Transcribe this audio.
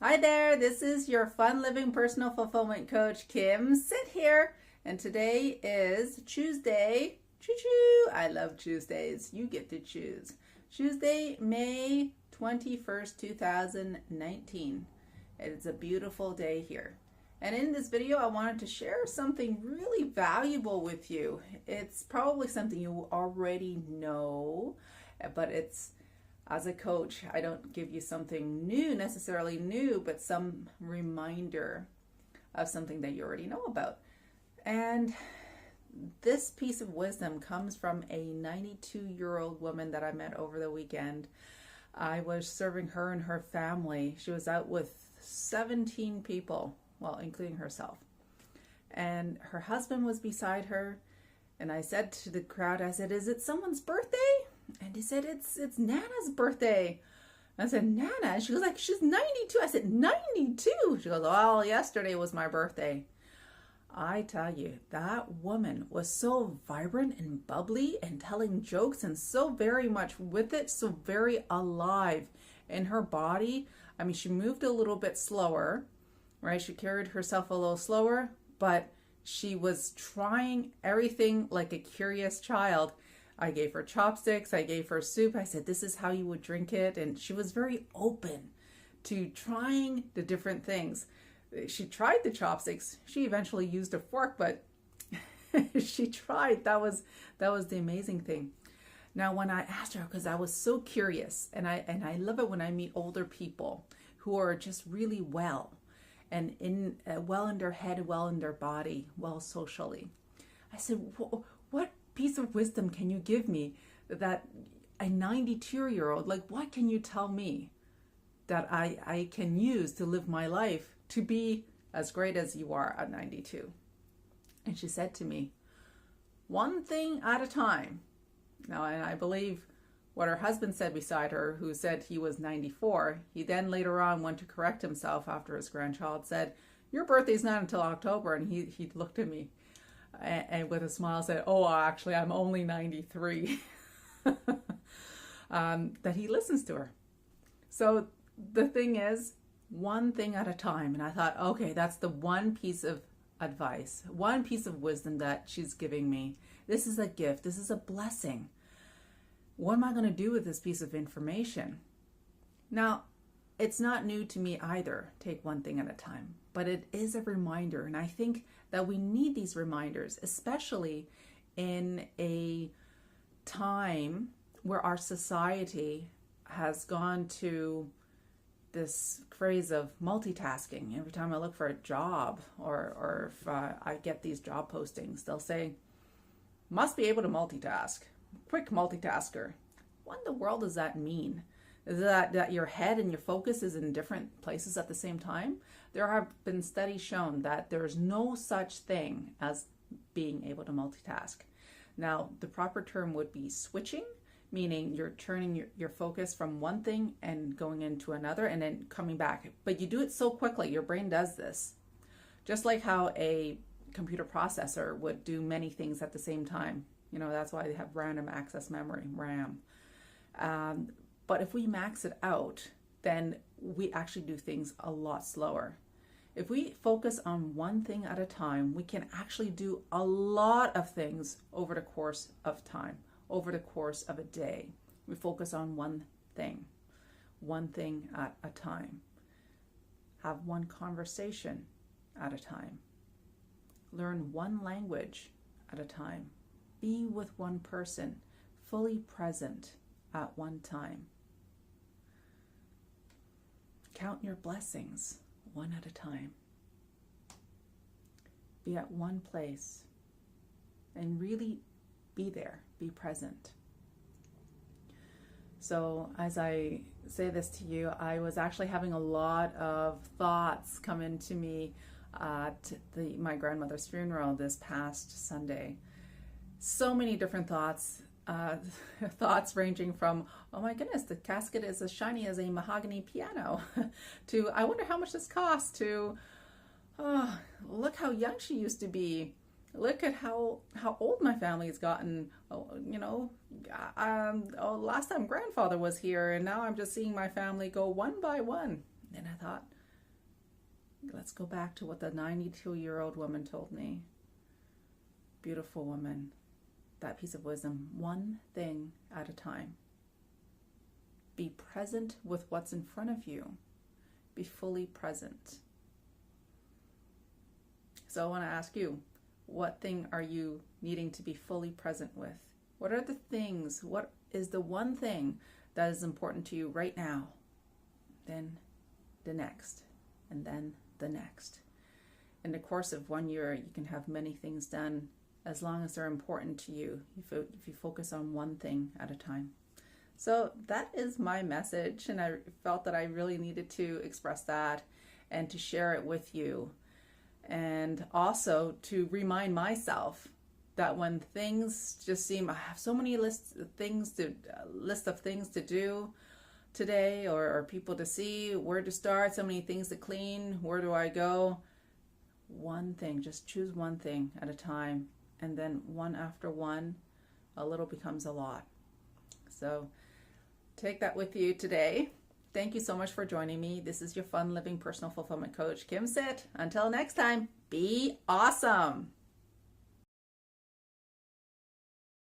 Hi there, this is your fun living personal fulfillment coach, Kim Sit here, and today is Tuesday. Choo choo! I love Tuesdays. You get to choose. Tuesday, May 21st, 2019. It's a beautiful day here. And in this video, I wanted to share something really valuable with you. It's probably something you already know, but as a coach, I don't give you something new, necessarily new, but some reminder of something that you already know about. And this piece of wisdom comes from a 92-year-old woman that I met over the weekend. I was serving her and her family. She was out with 17 people, well, including herself. And her husband was beside her. And I said to the crowd, I said, "Is it someone's birthday?" And he said, it's Nana's birthday. I said, "Nana?" And she goes like, "She's 92. I said, 92? She goes, "Well, yesterday was my birthday." I tell you, that woman was so vibrant and bubbly and telling jokes and so very much with it, so very alive in her body. I mean, she moved a little bit slower, right? She carried herself a little slower, but she was trying everything like a curious child. I gave her chopsticks, I gave her soup. I said, "This is how you would drink it." And she was very open to trying the different things. She tried the chopsticks. She eventually used a fork, but she tried. That was the amazing thing. Now, when I asked her, because I was so curious, and I love it when I meet older people who are just really well, and well in their head, well in their body, well socially. I said, "What piece of wisdom can you give me that a 92-year-old, like what can you tell me that I can use to live my life to be as great as you are at 92? And she said to me, "One thing at a time." Now, and I believe what her husband said beside her, who said he was 94, he then later on went to correct himself after his grandchild said, "Your birthday's not until October." And he looked at me and with a smile said, "Oh, actually, I'm only 93. That he listens to her. So the thing is, one thing at a time. And I thought, okay, that's the one piece of advice, one piece of wisdom that she's giving me. This is a gift. This is a blessing. What am I going to do with this piece of information? Now, it's not new to me either, take one thing at a time, but it is a reminder. And I think that we need these reminders, especially in a time where our society has gone to this phrase of multitasking. Every time I look for a job or if I get these job postings, they'll say, "Must be able to multitask, quick multitasker." What in the world does that mean? Is that your head and your focus is in different places at the same time? There have been studies shown that there's no such thing as being able to multitask. Now, the proper term would be switching, meaning you're turning your focus from one thing and going into another and then coming back. But you do it so quickly, your brain does this. Just like how a computer processor would do many things at the same time. You know, that's why they have random access memory, RAM. But if we max it out, then we actually do things a lot slower. If we focus on one thing at a time, we can actually do a lot of things over the course of time, over the course of a day. We focus on one thing at a time. Have one conversation at a time. Learn one language at a time. Be with one person, fully present at one time. Count your blessings one at a time. Be at one place and really be there, be present. So as I say this to you, I was actually having a lot of thoughts come into me at my grandmother's funeral this past Sunday. So many different thoughts. Thoughts ranging from, "Oh my goodness, the casket is as shiny as a mahogany piano," to, "I wonder how much this costs," to, "Oh, look how young she used to be. Look at how old my family's gotten. Oh, last time grandfather was here, and now I'm just seeing my family go one by one." And I thought, Let's go back to what the 92-year-old woman told me. Beautiful woman. That piece of wisdom. One thing at a time. Be present with what's in front of you. Be fully present. So I want to ask you, what thing are you needing to be fully present with? What are the things? What is the one thing that is important to you right now? Then the next, and then the next. In the course of 1 year, you can have many things done as long as they're important to you, if you focus on one thing at a time. So that is my message, and I felt that I really needed to express that and to share it with you. And also to remind myself that when things just seem, I have so many list of things to do today, or people to see, where to start, so many things to clean, where do I go? One thing, just choose one thing at a time, and then one after one, a little becomes a lot. So take that with you today. Thank you so much for joining me. This is your Fun Living Personal Fulfillment Coach, Kim Sitt. Until next time, be awesome.